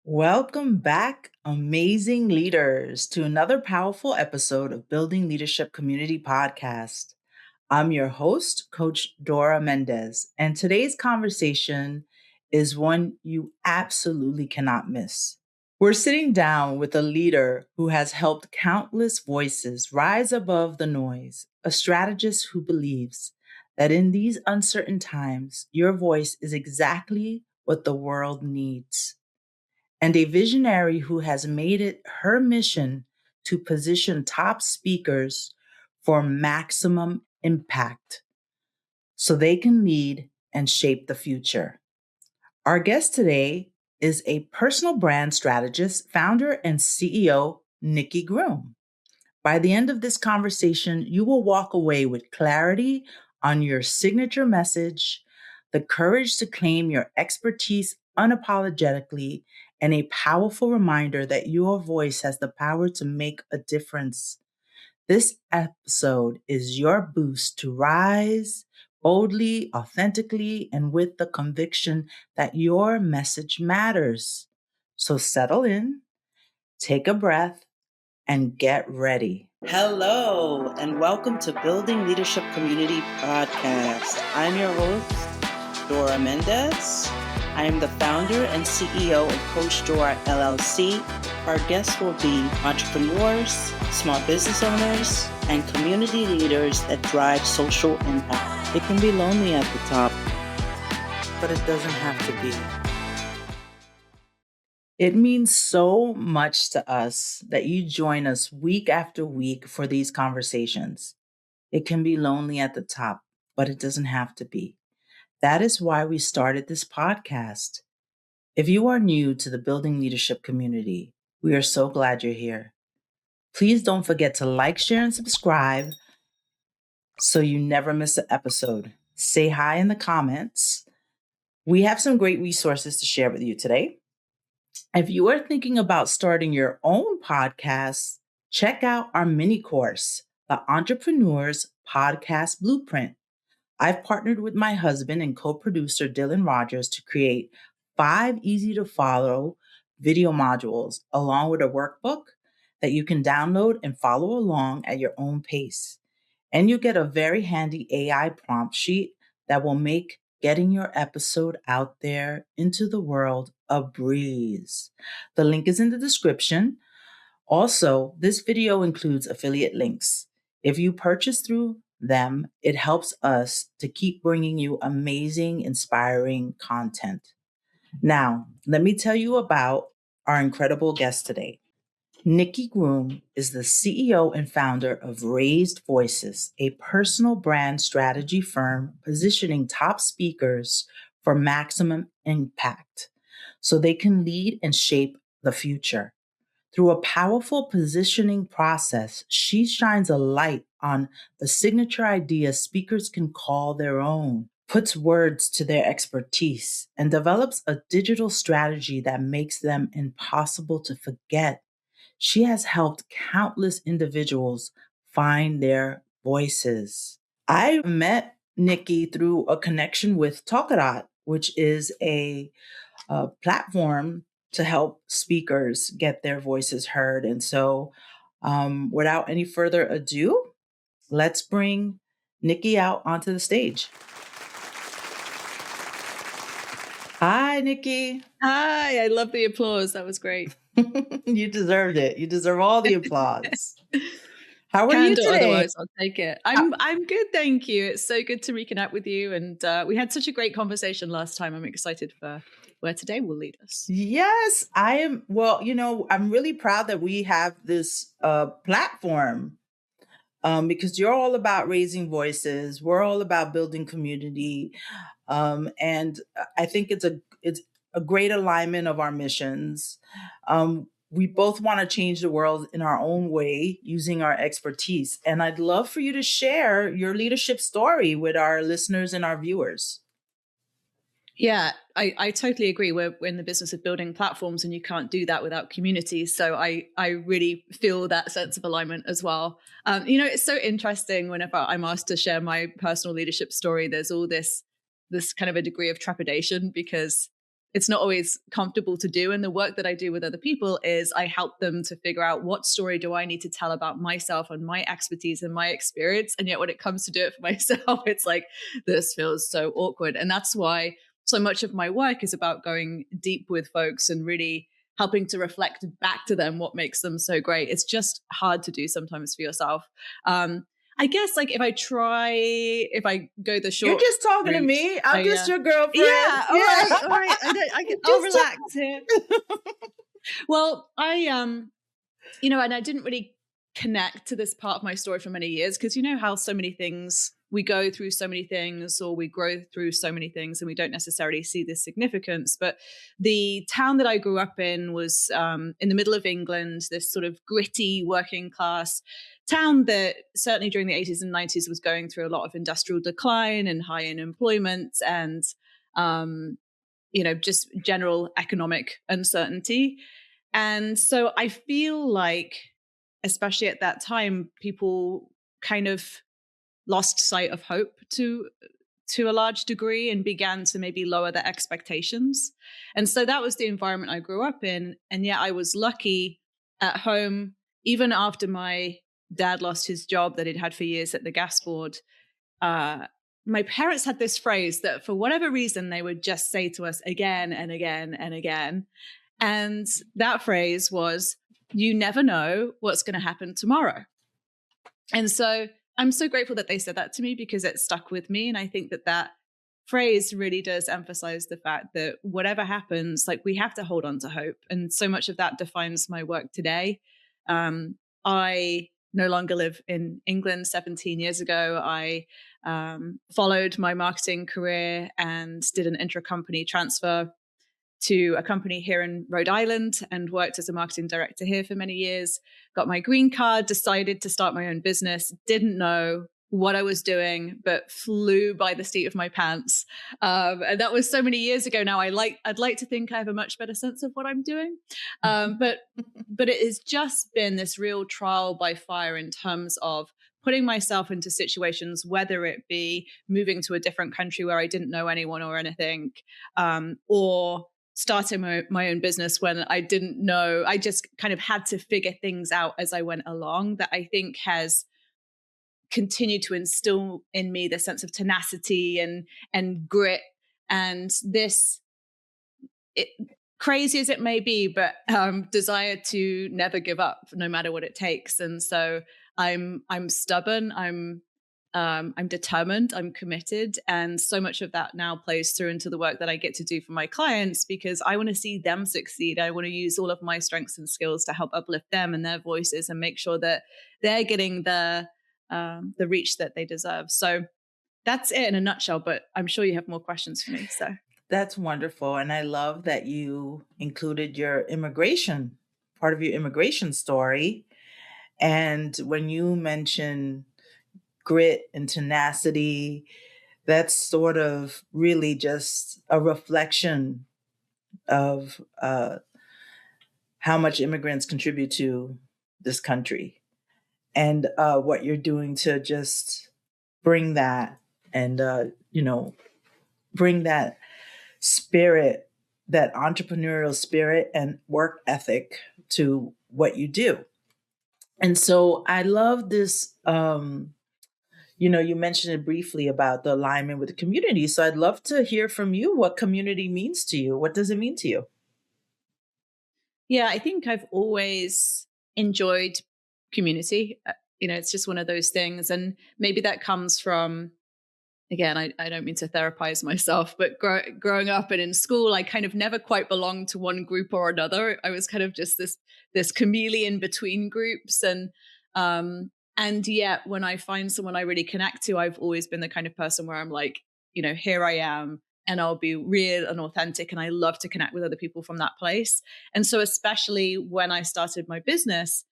Welcome back, amazing leaders, to another powerful episode of Building Leadership Community Podcast. I'm your host, Coach Dora Mendez, and today's conversation is one you absolutely cannot miss. We're sitting down with a leader who has helped countless voices rise above the noise, a strategist who believes that in these uncertain times, your voice is exactly what the world needs, and a visionary who has made it her mission to position top speakers for maximum impact so they can lead and shape the future. Our guest today is a personal brand strategist, founder, and CEO, Nikki Groom. By the end of this conversation, you will walk away with clarity on your signature message, the courage to claim your expertise unapologetically, and a powerful reminder that your voice has the power to make a difference. This episode is your boost to rise boldly, authentically, and with the conviction that your message matters. So settle in, take a breath, and get ready. Hello, and welcome to Building Leadership Community Podcast. I'm your host, Dora Mendez. I am the founder and CEO of Coach Dora LLC. Our guests will be entrepreneurs, small business owners, and community leaders that drive social impact. It can be lonely at the top, but it doesn't have to be. It means so much to us that you join us week after week for these conversations. It can be lonely at the top, but it doesn't have to be. That is why we started this podcast. If you are new to the Building Leadership community, we are so glad you're here. Please don't forget to like, share, and subscribe so you never miss an episode. Say hi in the comments. We have some great resources to share with you today. If you are thinking about starting your own podcast, check out our mini course, the Entrepreneur's Podcast Blueprint. I've partnered with my husband and co-producer Dylan Rogers to create 5 easy to follow video modules along with a workbook that you can download and follow along at your own pace. And you get a very handy AI prompt sheet that will make getting your episode out there into the world a breeze. The link is in the description. Also, this video includes affiliate links. If you purchase through them, it helps us to keep bringing you amazing, inspiring content. Now, let me tell you about our incredible guest today. Nikki Groom is the CEO and founder of Raised Voices, a personal brand strategy firm positioning top speakers for maximum impact so they can lead and shape the future. Through a powerful positioning process, she shines a light on the signature ideas speakers can call their own, puts words to their expertise, and develops a digital strategy that makes them impossible to forget. She has helped countless individuals find their voices. I met Nikki through a connection with Talkadot, which is a platform to help speakers get their voices heard. And so, without any further ado, let's bring Nikki out onto the stage. Hi, Nikki. Hi, I love the applause. That was great. You deserved it. You deserve all the applause. How are you Candor, today? otherwise I'll take it. I'm good, thank you. It's so good to reconnect with you, and we had such a great conversation last time. I'm excited for where today will lead us. Yes, I am. Well, I'm really proud that we have this platform because you're all about raising voices. We're all about building community, and I think it's a great alignment of our missions. We both want to change the world in our own way using our expertise, and I'd love for you to share your leadership story with our listeners and our viewers. Yeah, I totally agree. We're in the business of building platforms, and you can't do that without communities. So I really feel that sense of alignment as well. It's so interesting whenever I'm asked to share my personal leadership story. There's all this kind of a degree of trepidation because it's not always comfortable to do. And the work that I do with other people is I help them to figure out what story do I need to tell about myself and my expertise and my experience. And yet when it comes to do it for myself, it's like, this feels so awkward. And that's why so much of my work is about going deep with folks and really helping to reflect back to them what makes them so great. It's just hard to do sometimes for yourself. I guess like if I go the You're short just talking to route, me. I'm just your girlfriend. yeah, all Yeah. right, all right. I'll relax here. Well, and I didn't really connect to this part of my story for many years because you know how so many things we go through so many things or we grow through so many things and we don't necessarily see the significance. But the town that I grew up in was in the middle of England, this sort of gritty working class town that certainly during the 80s and 90s was going through a lot of industrial decline and high unemployment and just general economic uncertainty. And so I feel like, especially at that time, people kind of lost sight of hope to a large degree and began to maybe lower their expectations. And so that was the environment I grew up in. And yet I was lucky at home, even after my dad lost his job that he'd had for years at the gas board. My parents had this phrase that for whatever reason, they would just say to us again and again and again. And that phrase was, you never know what's going to happen tomorrow. And so I'm so grateful that they said that to me because it stuck with me. And I think that phrase really does emphasize the fact that whatever happens, like we have to hold on to hope. And so much of that defines my work today. I no longer live in England. 17 years ago, I followed my marketing career and did an intra-company transfer to a company here in Rhode Island and worked as a marketing director here for many years, got my green card, decided to start my own business, didn't know what I was doing, but flew by the seat of my pants. And that was so many years ago now. I'd like to think I have a much better sense of what I'm doing. But it has just been this real trial by fire in terms of putting myself into situations, whether it be moving to a different country where I didn't know anyone or anything, or starting my own business when I didn't know. I just kind of had to figure things out as I went along that I think has continued to instill in me the sense of tenacity and grit and this, crazy as it may be, but desire to never give up no matter what it takes. And so I'm stubborn. I'm determined, I'm committed. And so much of that now plays through into the work that I get to do for my clients because I want to see them succeed. I want to use all of my strengths and skills to help uplift them and their voices and make sure that they're getting the reach that they deserve. So that's it in a nutshell, but I'm sure you have more questions for me. So That's wonderful. And I love that you included your immigration, part of your immigration story. And when you mention grit and tenacity, that's sort of really just a reflection of how much immigrants contribute to this country and what you're doing to just bring that and, bring that spirit, that entrepreneurial spirit and work ethic to what you do. And so I love this. You mentioned it briefly about the alignment with the community. So I'd love to hear from you what community means to you. What does it mean to you? yeah, I think I've always enjoyed community. It's just one of those things. And maybe that comes from, again, I don't mean to therapize myself, but growing up and in school, I kind of never quite belonged to one group or another. I was kind of just this chameleon between groups. And yet when I find someone I really connect to, I've always been the kind of person where I'm like, here I am and I'll be real and authentic. And I love to connect with other people from that place. And so especially when I started my business,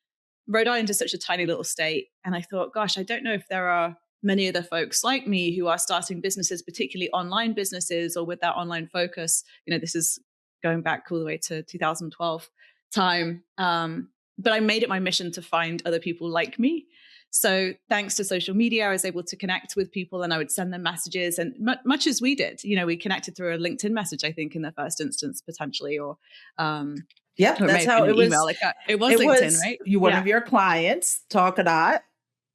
Rhode Island is such a tiny little state. And I thought, gosh, I don't know if there are many other folks like me who are starting businesses, particularly online businesses or with that online focus. This is going back all the way to 2012 time. But I made it my mission to find other people like me. So thanks to social media, I was able to connect with people and I would send them messages. And much as we did, we connected through a LinkedIn message, I think, in the first instance, potentially, um, Yep, or it may that's have how been it an email. was. Like it was It LinkedIn, was right? you, one Yeah. of your clients, Talkadot,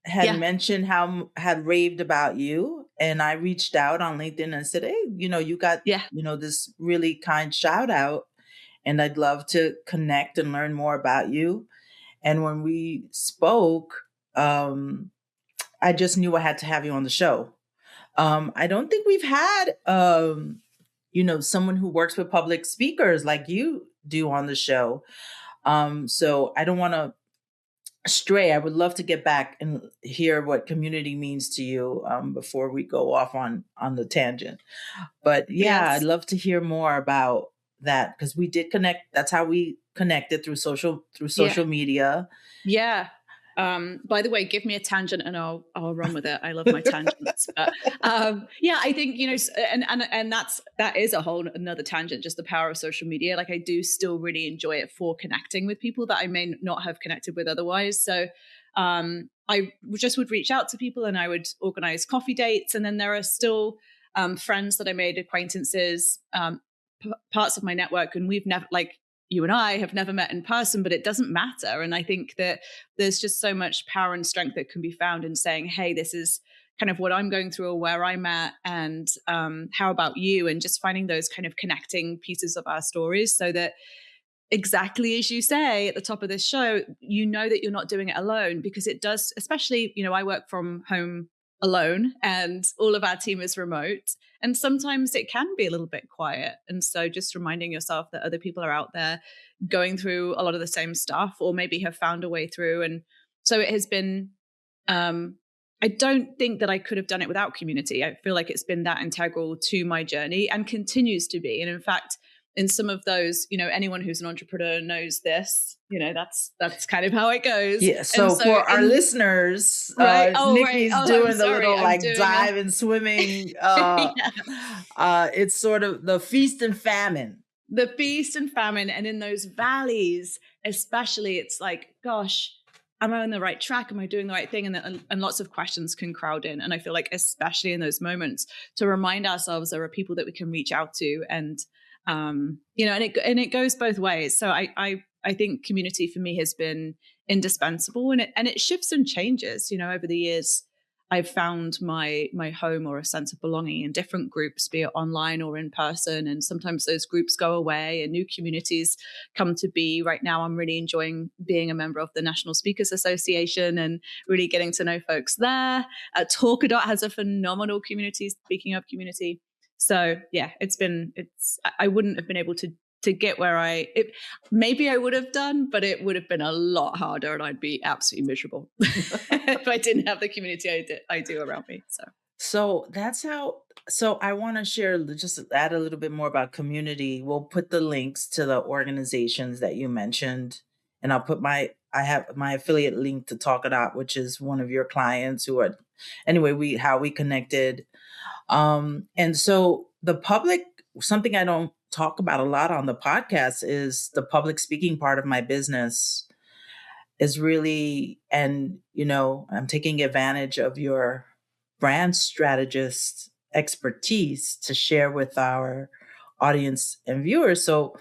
had Yeah. mentioned had raved about you, and I reached out on LinkedIn and said, "Hey, you got Yeah. this really kind shout out, and I'd love to connect and learn more about you." And when we spoke, I just knew I had to have you on the show. I don't think we've had someone who works with public speakers like you do on the show. So I don't want to stray. I would love to get back and hear what community means to you before we go off on the tangent. But yeah, I'd Yes. love to hear more about that because we did connect. That's how we connected through Yeah. social media. Yeah. By the way, give me a tangent and I'll run with it. I love my tangents. But yeah, I think and that is a whole another tangent. Just the power of social media. Like I do still really enjoy it for connecting with people that I may not have connected with otherwise. So I just would reach out to people and I would organize coffee dates. And then there are still friends that I made, acquaintances, parts of my network, and we've never you and I have never met in person, but it doesn't matter. And I think that there's just so much power and strength that can be found in saying, hey, this is kind of what I'm going through or where I'm at. And how about you? And just finding those kind of connecting pieces of our stories so that exactly as you say at the top of this show, that you're not doing it alone because it does, especially, I work from home alone and all of our team is remote. And sometimes it can be a little bit quiet. And so just reminding yourself that other people are out there going through a lot of the same stuff or maybe have found a way through. And so it has been, I don't think that I could have done it without community. I feel like it's been that integral to my journey and continues to be. And in fact, in some of those, anyone who's an entrepreneur knows this, that's kind of how it goes. Yeah. And So so for our listeners, right. Oh, right. Nikki's Oh, I'm doing the sorry. little I'm like doing a, dive and swimming. yeah. It's sort of the feast and famine. The feast and famine. And in those valleys, especially, it's like, gosh, am I on the right track? Am I doing the right thing? And lots of questions can crowd in. And I feel like, especially in those moments, to remind ourselves there are people that we can reach out to, and and it goes both ways. So I think community for me has been indispensable, and it shifts and changes. Over the years, I've found my home or a sense of belonging in different groups, be it online or in person. And sometimes those groups go away and new communities come to be. Right now, I'm really enjoying being a member of the National Speakers Association and really getting to know folks there. Talkadot has a phenomenal community, speaking of community. So yeah, I wouldn't have been able to get where maybe I would have done, but it would have been a lot harder and I'd be absolutely miserable if I didn't have the community I do around me. So that's how. So I want to share, just add a little bit more about community. We'll put the links to the organizations that you mentioned, and I'll put I have my affiliate link to Talk It Out, which is one of your clients who are, anyway, how we connected. And so the public, something I don't talk about a lot on the podcast is the public speaking part of my business is really, and, I'm taking advantage of your brand strategist expertise to share with our audience and viewers. So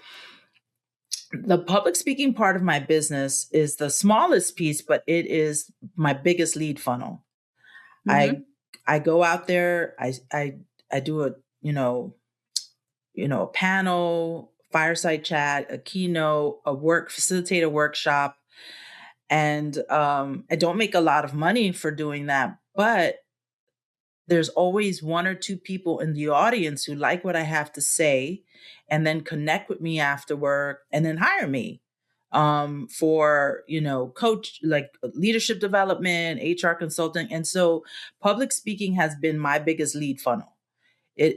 the public speaking part of my business is the smallest piece, but it is my biggest lead funnel. Mm-hmm. I go out there, I do a panel, fireside chat, a keynote, facilitate a workshop. And I don't make a lot of money for doing that, but there's always one or two people in the audience who like what I have to say and then connect with me afterward and then hire me for, coach, like leadership development, HR consulting. And so public speaking has been my biggest lead funnel.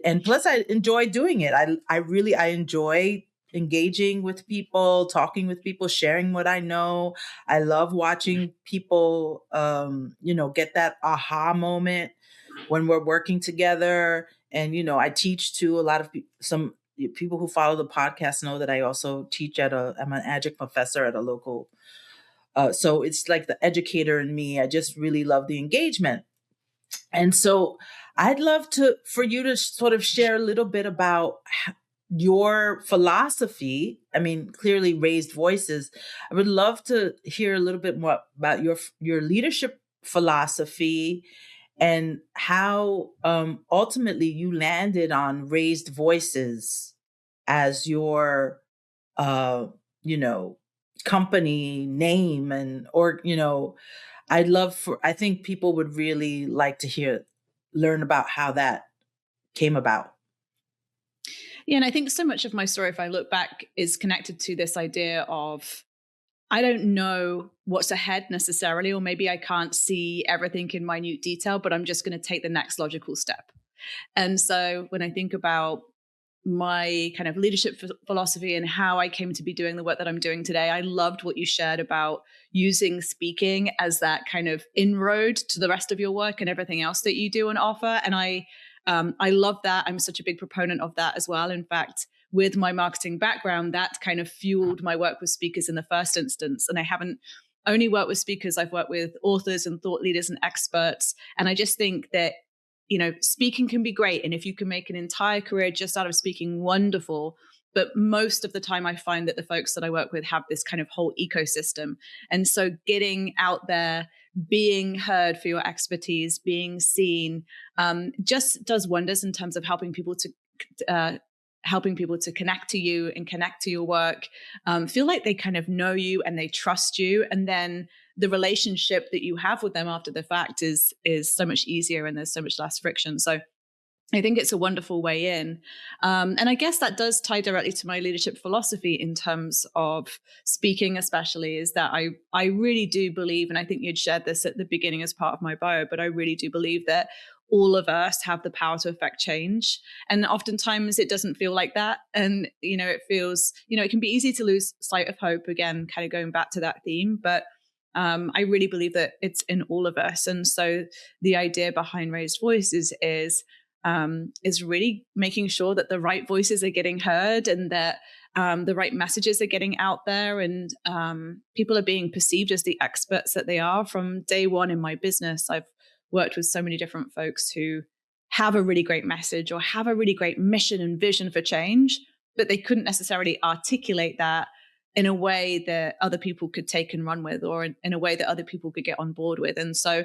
And plus I enjoy doing it. I enjoy engaging with people, talking with people, sharing what I know. I love watching people, get that aha moment when we're working together. And, I teach to a lot of some people who follow the podcast know that I also teach I'm an adjunct professor at a local So it's like the educator in me. I just really love the engagement. And so I'd love for you to sort of share a little bit about your philosophy. I mean, clearly raised voices. I would love to hear a little bit more about your leadership philosophy and how ultimately you landed on raised voices as your uh you know company name, and or I think people would really like to learn about how that came about. Yeah, and I think so much of my story, if I look back, is connected to this idea of I don't know what's ahead necessarily, or maybe I can't see everything in minute detail, but I'm just going to take the next logical step. And so when I think about my kind of leadership philosophy and how I came to be doing the work that I'm doing today, I loved what you shared about using speaking as that kind of inroad to the rest of your work and everything else that you do and offer. And I love that. I'm such a big proponent of that as well. In fact, with my marketing background, that kind of fueled my work with speakers in the first instance. And I haven't only worked with speakers, I've worked with authors and thought leaders and experts. And I just think that speaking can be great. And if you can make an entire career just out of speaking, wonderful. But most of the time, I find that the folks that I work with have this kind of whole ecosystem. And so getting out there, being heard for your expertise, being seen, just does wonders in terms of helping people to connect to you and connect to your work, feel like they kind of know you and they trust you. And then the relationship that you have with them after the fact is so much easier and there's so much less friction. So I think it's a wonderful way in. And I guess that does tie directly to my leadership philosophy in terms of speaking, especially, is that I really do believe, and I think you'd shared this at the beginning as part of my bio, but I really do believe that all of us have the power to affect change. And oftentimes it doesn't feel like that. And, it feels, it can be easy to lose sight of hope, again, kind of going back to that theme. But I really believe that it's in all of us. And so the idea behind Raised Voices is really making sure that the right voices are getting heard and that the right messages are getting out there, and people are being perceived as the experts that they are. From day one in my business, I've worked with so many different folks who have a really great message or have a really great mission and vision for change, but they couldn't necessarily articulate that in a way that other people could take and run with, or in a way that other people could get on board with. And so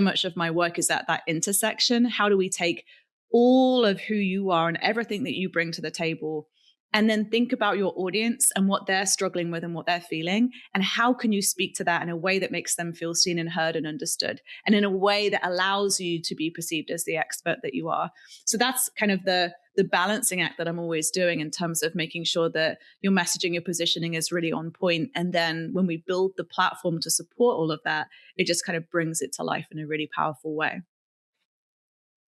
much of my work is at that intersection. How do we take all of who you are and everything that you bring to the table, and then think about your audience and what they're struggling with and what they're feeling, and how can you speak to that in a way that makes them feel seen and heard and understood, and in a way that allows you to be perceived as the expert that you are. So that's kind of the balancing act that I'm always doing in terms of making sure that your messaging, your positioning is really on point. And then when we build the platform to support all of that, it just kind of brings it to life in a really powerful way.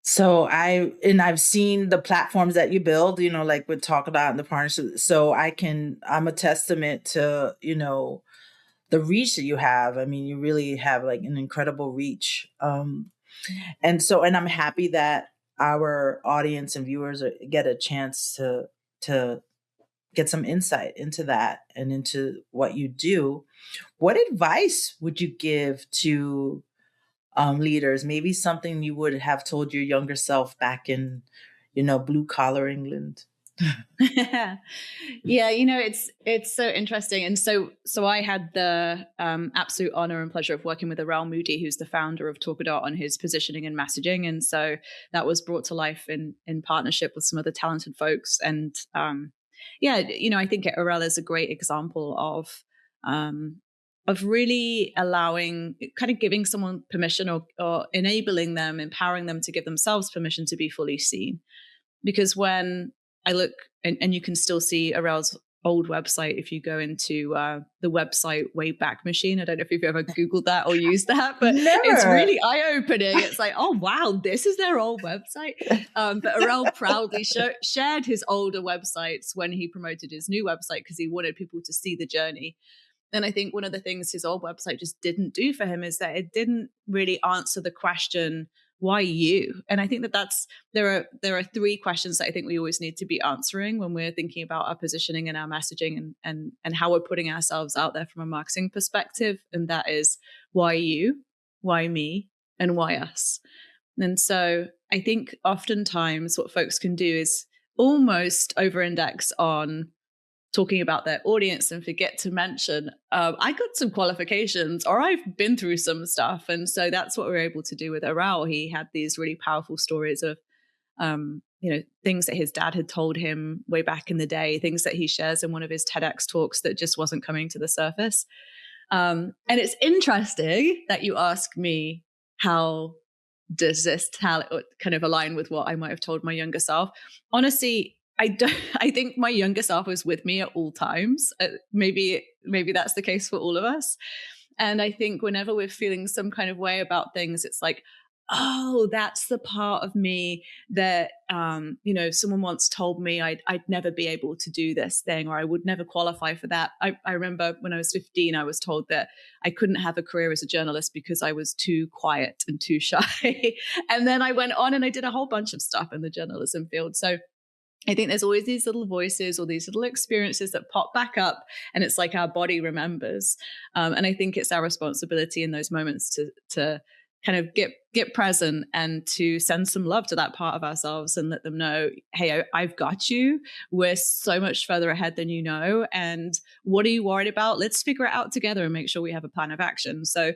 So I've seen the platforms that you build, like we talk about in the partnership. So I'm a testament to, the reach that you have. I mean, you really have like an incredible reach. And I'm happy that our audience and viewers get a chance to get some insight into that and into what you do. What advice would you give to leaders? Maybe something you would have told your younger self back in, blue collar England. Yeah, it's so interesting. And so I had the absolute honor and pleasure of working with Arel Moody, who's the founder of Talkadot, on his positioning and messaging. And so that was brought to life in partnership with some other talented folks. And I think Arel is a great example of really allowing, kind of giving someone permission, or enabling them, empowering them to give themselves permission to be fully seen. Because when I look, and you can still see Arel's old website if you go into the website Wayback Machine. I don't know if you've ever Googled that or used that, but Never. It's really eye-opening. It's like, oh, wow, this is their old website. But Arel proudly shared his older websites when he promoted his new website, because he wanted people to see the journey. And I think one of the things his old website just didn't do for him is that it didn't really answer the question, why you? And I think there are three questions that I think we always need to be answering when we're thinking about our positioning and our messaging and how we're putting ourselves out there from a marketing perspective. And that is, why you, why me, and why us? And so I think oftentimes what folks can do is almost over-index on talking about their audience and forget to mention, I got some qualifications, or I've been through some stuff. And so that's what we're able to do with Aral. He had these really powerful stories of, things that his dad had told him way back in the day, things that he shares in one of his TEDx talks that just wasn't coming to the surface. And it's interesting that you ask me, how does this talent kind of align with what I might have told my younger self? Honestly, I think my younger self was with me at all times. Maybe that's the case for all of us. And I think whenever we're feeling some kind of way about things, it's like, oh, that's the part of me that, someone once told me I'd never be able to do this thing, or I would never qualify for that. I remember when I was 15, I was told that I couldn't have a career as a journalist because I was too quiet and too shy. And then I went on and I did a whole bunch of stuff in the journalism field. So I think there's always these little voices or these little experiences that pop back up, and it's like our body remembers. And I think it's our responsibility in those moments to kind of get present and to send some love to that part of ourselves and let them know, hey, I've got you. We're so much further ahead than you know. And what are you worried about? Let's figure it out together and make sure we have a plan of action. So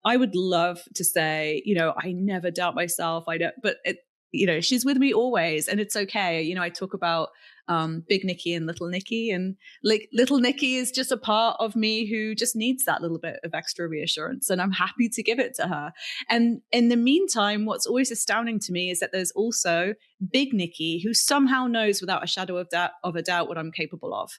I would love to say, I never doubt myself. But she's with me always, and it's okay. I talk about Big Nikki and Little Nikki, and like Little Nikki is just a part of me who just needs that little bit of extra reassurance, and I'm happy to give it to her. And in the meantime, what's always astounding to me is that there's also Big Nikki, who somehow knows without a shadow of a doubt what I'm capable of.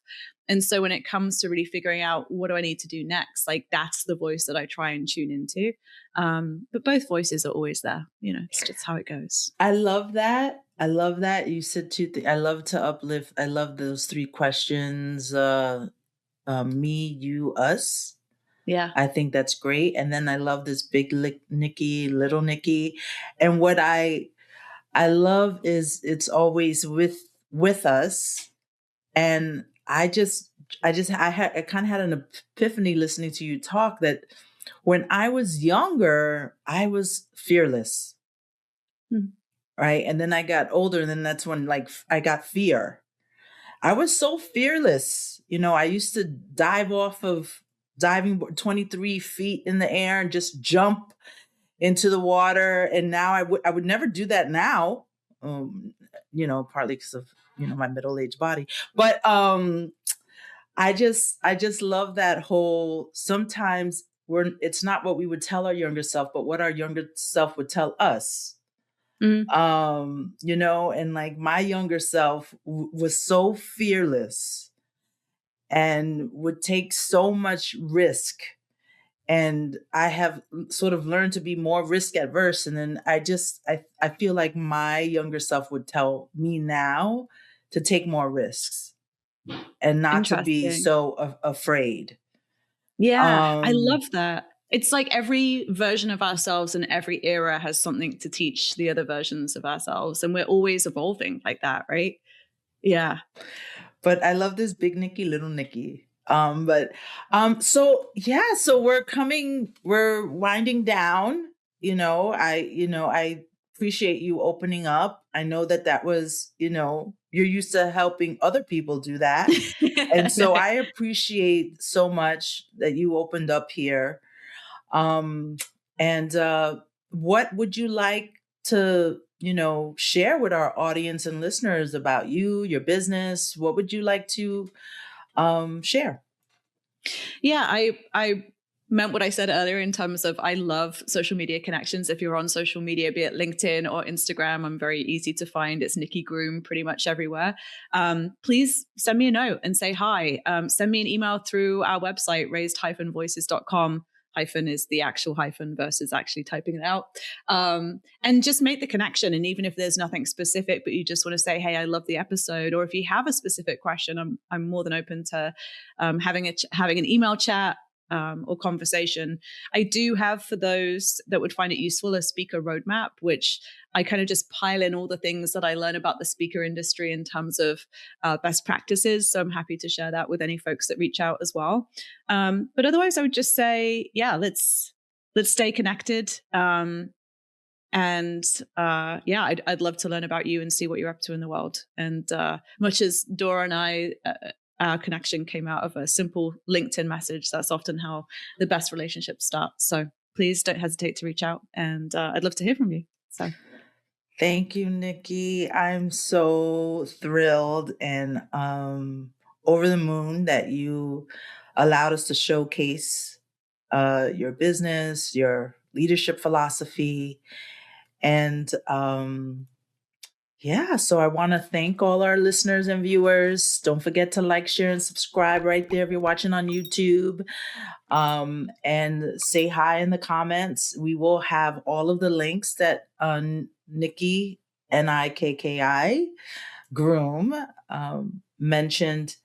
And so when it comes to really figuring out what do I need to do next, like that's the voice that I try and tune into. But both voices are always there. It's just how it goes. I love that. You said two things. I love to uplift. I love those three questions. Me, you, us. Yeah. I think that's great. And then I love this big Nikki, little Nikki. And what I love is it's always with us. And I kind of had an epiphany listening to you talk that when I was younger, I was fearless. Right. And then I got older, and then that's when I got fear. I was so fearless. I used to diving 23 feet in the air and just jump into the water. And now I would never do that now. Partly because of, my middle-aged body. But I just love that whole, sometimes it's not what we would tell our younger self, but what our younger self would tell us. And like my younger self was so fearless and would take so much risk. And I have sort of learned to be more risk adverse. And then I feel like my younger self would tell me now to take more risks and not to be so afraid. Yeah, I love that. It's like every version of ourselves in every era has something to teach the other versions of ourselves. And we're always evolving like that, right? Yeah. But I love this Big Nikki, Little Nikki. So we're winding down. I appreciate you opening up. I know that was, you're used to helping other people do that. And so I appreciate so much that you opened up here. What would you like to, share with our audience and listeners about you, your business? What would you like to share? Yeah, I meant what I said earlier in terms of I love social media connections. If you're on social media, be it LinkedIn or Instagram, I'm very easy to find. It's Nikki Groom pretty much everywhere. Please send me a note and say hi. Send me an email through our website, raised-voices.com. Hyphen is the actual hyphen versus actually typing it out. And just make the connection. And even if there's nothing specific, but you just want to say, hey, I love the episode. Or if you have a specific question, I'm more than open to having an email chat. or conversation. I do have, for those that would find it useful, a speaker roadmap, which I kind of just pile in all the things that I learn about the speaker industry in terms of best practices. So I'm happy to share that with any folks that reach out as well. But otherwise, I would just say, yeah, let's stay connected. I'd love to learn about you and see what you're up to in the world. And much as Dora and I, our connection came out of a simple LinkedIn message, that's often how the best relationships start. So please don't hesitate to reach out, and I'd love to hear from you. So thank you, Nikki. I'm so thrilled and over the moon that you allowed us to showcase your business, your leadership philosophy. And so I want to thank all our listeners and viewers. Don't forget to like, share, and subscribe right there if you're watching on YouTube. And say hi in the comments. We will have all of the links that Nikki, Nikki Groom, mentioned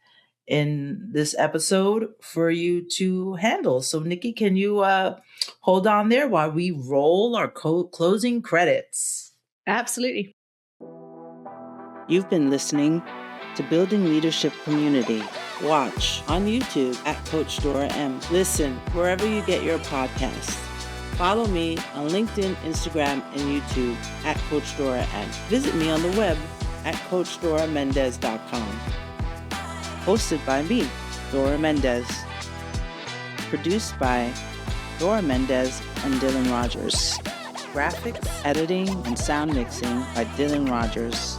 in this episode for you to handle. So Nikki, can you hold on there while we roll our closing credits? absolutely. You've been listening to Building Leadership Community. Watch on YouTube at Coach Dora M. Listen wherever you get your podcasts. Follow me on LinkedIn, Instagram, and YouTube at Coach Dora M. Visit me on the web at CoachDoraMendez.com. Hosted by me, Dora Mendez. Produced by Dora Mendez and Dylan Rogers. Graphics, editing, and sound mixing by Dylan Rogers.